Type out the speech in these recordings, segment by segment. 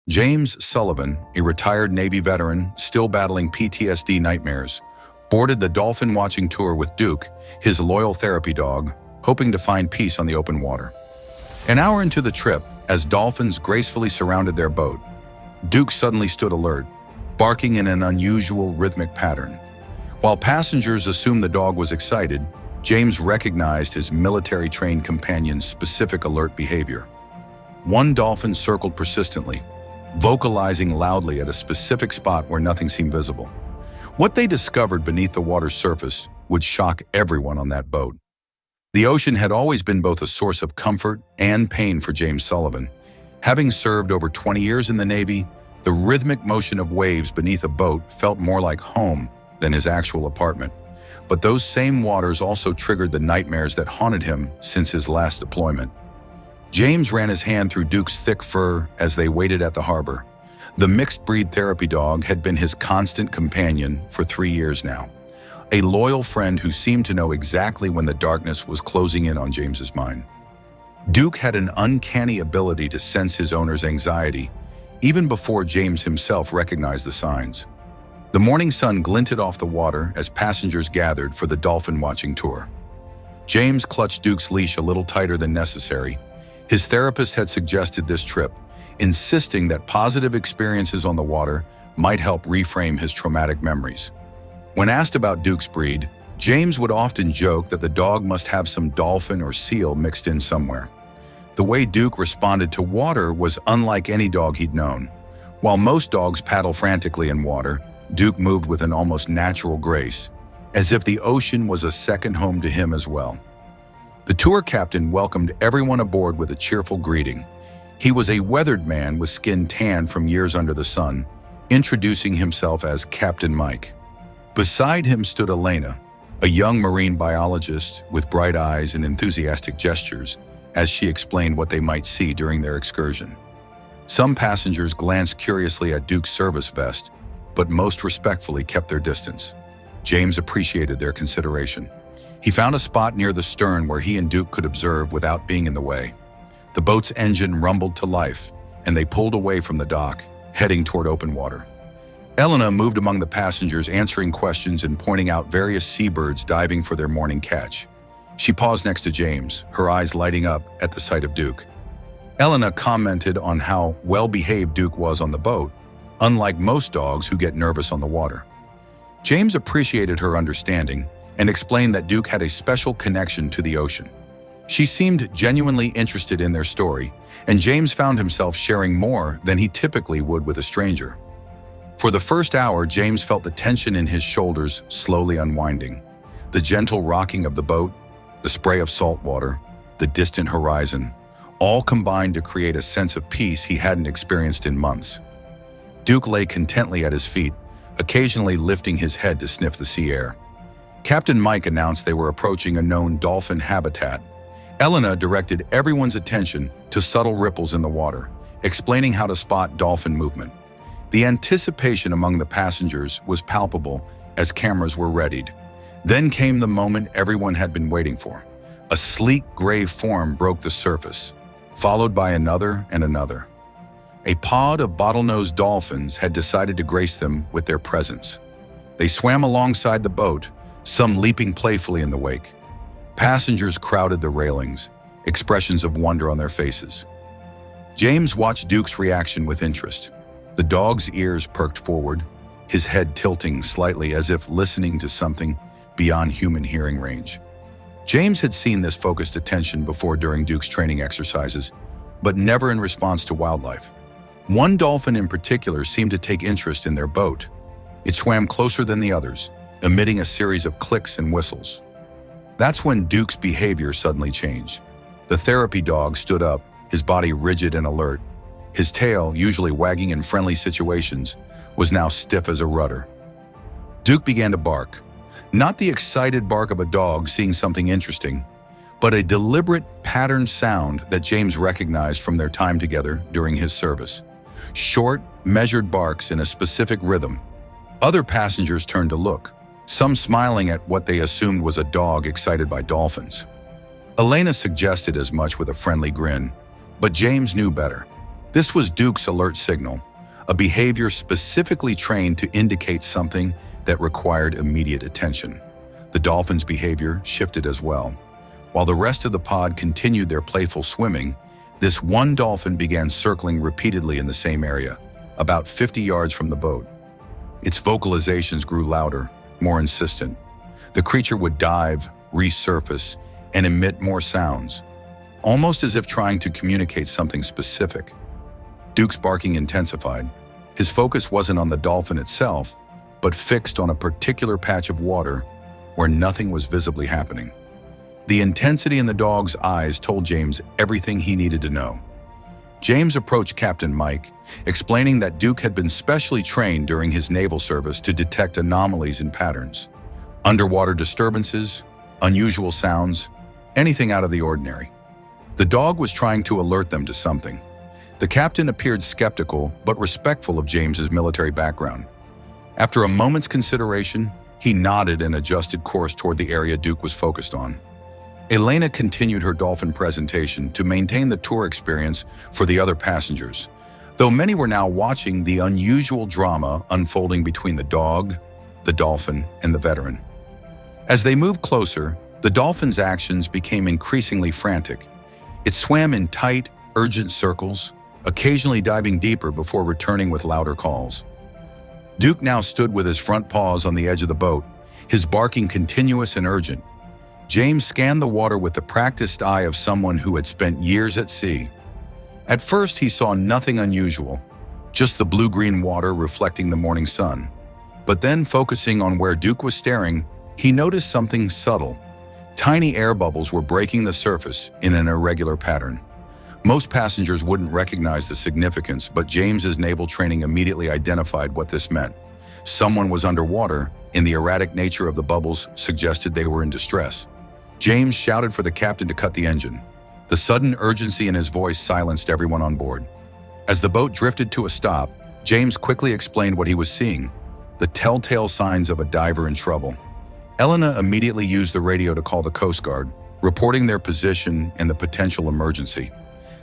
James Sullivan, a retired Navy veteran still battling PTSD nightmares, boarded the dolphin-watching tour with Duke, his loyal therapy dog, hoping to find peace on the open water. An hour into the trip, as dolphins gracefully surrounded their boat, Duke suddenly stood alert, barking in an unusual rhythmic pattern. While passengers assumed the dog was excited, James recognized his military-trained companion's specific alert behavior. One dolphin circled persistently, vocalizing loudly at a specific spot where nothing seemed visible. What they discovered beneath the water's surface would shock everyone on that boat. The ocean had always been both a source of comfort and pain for James Sullivan. Having served over 20 years in the Navy, the rhythmic motion of waves beneath a boat felt more like home than his actual apartment. But those same waters also triggered the nightmares that haunted him since his last deployment. James ran his hand through Duke's thick fur as they waited at the harbor. The mixed-breed therapy dog had been his constant companion for 3 years now, a loyal friend who seemed to know exactly when the darkness was closing in on James's mind. Duke had an uncanny ability to sense his owner's anxiety, even before James himself recognized the signs. The morning sun glinted off the water as passengers gathered for the dolphin-watching tour. James clutched Duke's leash a little tighter than necessary. His therapist had suggested this trip, insisting that positive experiences on the water might help reframe his traumatic memories. When asked about Duke's breed, James would often joke that the dog must have some dolphin or seal mixed in somewhere. The way Duke responded to water was unlike any dog he'd known. While most dogs paddle frantically in water, Duke moved with an almost natural grace, as if the ocean was a second home to him as well. The tour captain welcomed everyone aboard with a cheerful greeting. He was a weathered man with skin tanned from years under the sun, introducing himself as Captain Mike. Beside him stood Elena, a young marine biologist with bright eyes and enthusiastic gestures, as she explained what they might see during their excursion. Some passengers glanced curiously at Duke's service vest, but most respectfully kept their distance. James appreciated their consideration. He found a spot near the stern where he and Duke could observe without being in the way. The boat's engine rumbled to life, and they pulled away from the dock, heading toward open water. Elena moved among the passengers, answering questions and pointing out various seabirds diving for their morning catch. She paused next to James, her eyes lighting up at the sight of Duke. Elena commented on how well-behaved Duke was on the boat, unlike most dogs who get nervous on the water. James appreciated her understanding and explained that Duke had a special connection to the ocean. She seemed genuinely interested in their story, and James found himself sharing more than he typically would with a stranger. For the first hour, James felt the tension in his shoulders slowly unwinding. The gentle rocking of the boat, the spray of salt water, the distant horizon, all combined to create a sense of peace he hadn't experienced in months. Duke lay contently at his feet, occasionally lifting his head to sniff the sea air. Captain Mike announced they were approaching a known dolphin habitat. Elena directed everyone's attention to subtle ripples in the water, explaining how to spot dolphin movement. The anticipation among the passengers was palpable as cameras were readied. Then came the moment everyone had been waiting for. A sleek gray form broke the surface, followed by another and another. A pod of bottlenose dolphins had decided to grace them with their presence. They swam alongside the boat, some leaping playfully in the wake. Passengers crowded the railings, expressions of wonder on their faces. James watched Duke's reaction with interest. The dog's ears perked forward, his head tilting slightly as if listening to something beyond human hearing range. James had seen this focused attention before during Duke's training exercises, but never in response to wildlife. One dolphin in particular seemed to take interest in their boat. It swam closer than the others, emitting a series of clicks and whistles. That's when Duke's behavior suddenly changed. The therapy dog stood up, his body rigid and alert. His tail, usually wagging in friendly situations, was now stiff as a rudder. Duke began to bark. Not the excited bark of a dog seeing something interesting, but a deliberate, patterned sound that James recognized from their time together during his service. Short, measured barks in a specific rhythm. Other passengers turned to look, some smiling at what they assumed was a dog excited by dolphins. Elena suggested as much with a friendly grin, but James knew better. This was Duke's alert signal, a behavior specifically trained to indicate something that required immediate attention. The dolphin's behavior shifted as well. While the rest of the pod continued their playful swimming, this one dolphin began circling repeatedly in the same area, about 50 yards from the boat. Its vocalizations grew louder, more insistent. The creature would dive, resurface, and emit more sounds, almost as if trying to communicate something specific. Duke's barking intensified. His focus wasn't on the dolphin itself, but fixed on a particular patch of water where nothing was visibly happening. The intensity in the dog's eyes told James everything he needed to know. James approached Captain Mike, explaining that Duke had been specially trained during his naval service to detect anomalies and patterns. Underwater disturbances, unusual sounds, anything out of the ordinary. The dog was trying to alert them to something. The captain appeared skeptical but respectful of James's military background. After a moment's consideration, he nodded and adjusted course toward the area Duke was focused on. Elena continued her dolphin presentation to maintain the tour experience for the other passengers, though many were now watching the unusual drama unfolding between the dog, the dolphin, and the veteran. As they moved closer, the dolphin's actions became increasingly frantic. It swam in tight, urgent circles, occasionally diving deeper before returning with louder calls. Duke now stood with his front paws on the edge of the boat, his barking continuous and urgent. James scanned the water with the practiced eye of someone who had spent years at sea. At first, he saw nothing unusual, just the blue-green water reflecting the morning sun. But then, focusing on where Duke was staring, he noticed something subtle. Tiny air bubbles were breaking the surface in an irregular pattern. Most passengers wouldn't recognize the significance, but James's naval training immediately identified what this meant. Someone was underwater, and the erratic nature of the bubbles suggested they were in distress. James shouted for the captain to cut the engine. The sudden urgency in his voice silenced everyone on board. As the boat drifted to a stop, James quickly explained what he was seeing, the telltale signs of a diver in trouble. Elena immediately used the radio to call the Coast Guard, reporting their position and the potential emergency.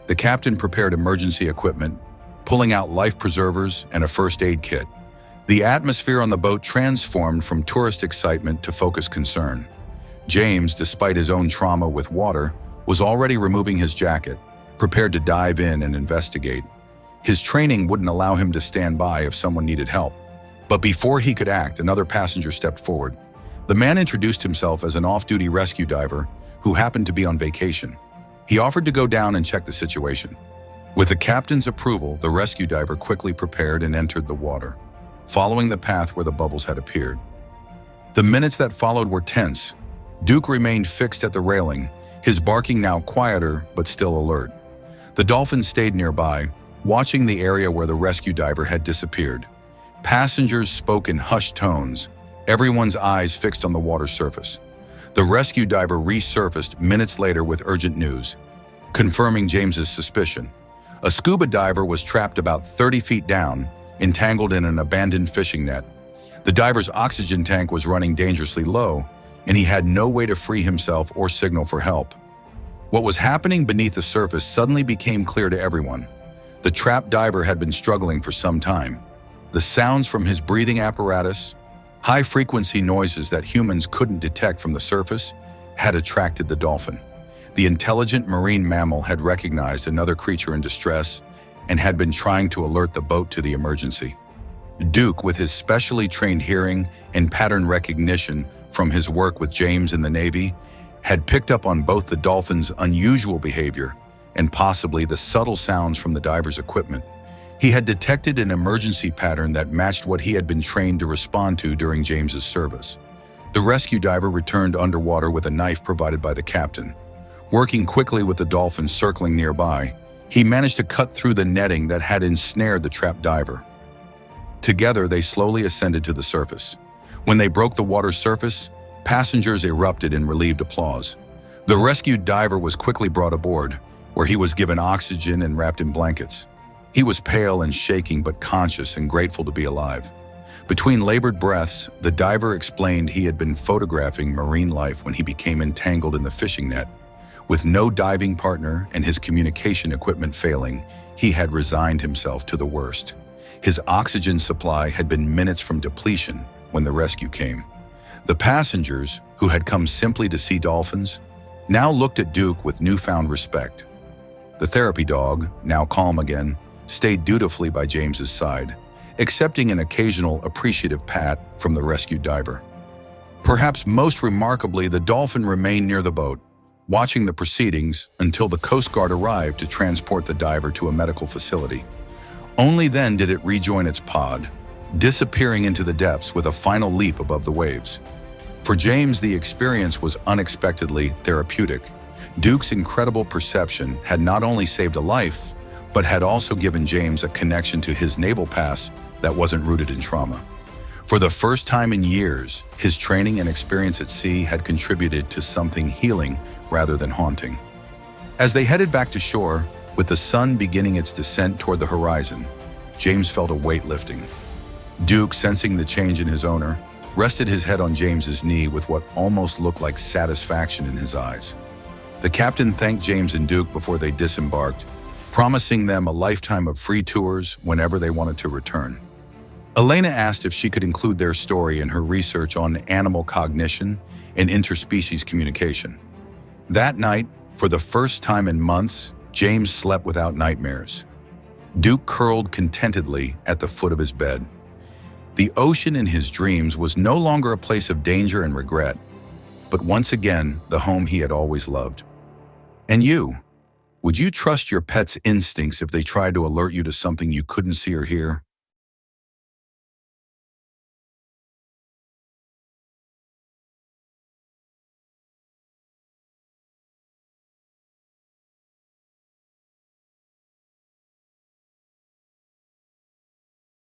The captain prepared emergency equipment, pulling out life preservers and a first aid kit. The atmosphere on the boat transformed from tourist excitement to focused concern. James, despite his own trauma with water, was already removing his jacket, prepared to dive in and investigate. His training wouldn't allow him to stand by if someone needed help. But before he could act, another passenger stepped forward. The man introduced himself as an off-duty rescue diver who happened to be on vacation. He offered to go down and check the situation. With the captain's approval, the rescue diver quickly prepared and entered the water, following the path where the bubbles had appeared. The minutes that followed were tense. Duke remained fixed at the railing, his barking now quieter but still alert. The dolphin stayed nearby, watching the area where the rescue diver had disappeared. Passengers spoke in hushed tones, everyone's eyes fixed on the water surface. The rescue diver resurfaced minutes later with urgent news, confirming James's suspicion. A scuba diver was trapped about 30 feet down, entangled in an abandoned fishing net. The diver's oxygen tank was running dangerously low, and he had no way to free himself or signal for help. What was happening beneath the surface suddenly became clear to everyone. The trapped diver had been struggling for some time. The sounds from his breathing apparatus, high-frequency noises that humans couldn't detect from the surface, had attracted the dolphin. The intelligent marine mammal had recognized another creature in distress and had been trying to alert the boat to the emergency. Duke, with his specially trained hearing and pattern recognition from his work with James in the Navy, had picked up on both the dolphin's unusual behavior and possibly the subtle sounds from the diver's equipment. He had detected an emergency pattern that matched what he had been trained to respond to during James's service. The rescue diver returned underwater with a knife provided by the captain. Working quickly with the dolphin circling nearby, he managed to cut through the netting that had ensnared the trapped diver. Together, they slowly ascended to the surface. When they broke the water's surface, passengers erupted in relieved applause. The rescued diver was quickly brought aboard, where he was given oxygen and wrapped in blankets. He was pale and shaking but conscious and grateful to be alive. Between labored breaths, the diver explained he had been photographing marine life when he became entangled in the fishing net. With no diving partner and his communication equipment failing, he had resigned himself to the worst. His oxygen supply had been minutes from depletion when the rescue came. The passengers, who had come simply to see dolphins, now looked at Duke with newfound respect. The therapy dog, now calm again, stayed dutifully by James's side, accepting an occasional appreciative pat from the rescued diver. Perhaps most remarkably, the dolphin remained near the boat, watching the proceedings until the Coast Guard arrived to transport the diver to a medical facility. Only then did it rejoin its pod, disappearing into the depths with a final leap above the waves. For James, the experience was unexpectedly therapeutic. Duke's incredible perception had not only saved a life, but had also given James a connection to his naval past that wasn't rooted in trauma. For the first time in years, his training and experience at sea had contributed to something healing rather than haunting. As they headed back to shore, with the sun beginning its descent toward the horizon, James felt a weight lifting. Duke, sensing the change in his owner, rested his head on James's knee with what almost looked like satisfaction in his eyes. The captain thanked James and Duke before they disembarked, promising them a lifetime of free tours whenever they wanted to return. Elena asked if she could include their story in her research on animal cognition and interspecies communication. That night, for the first time in months, James slept without nightmares. Duke curled contentedly at the foot of his bed. The ocean in his dreams was no longer a place of danger and regret, but once again, the home he had always loved. And you? Would you trust your pet's instincts if they tried to alert you to something you couldn't see or hear?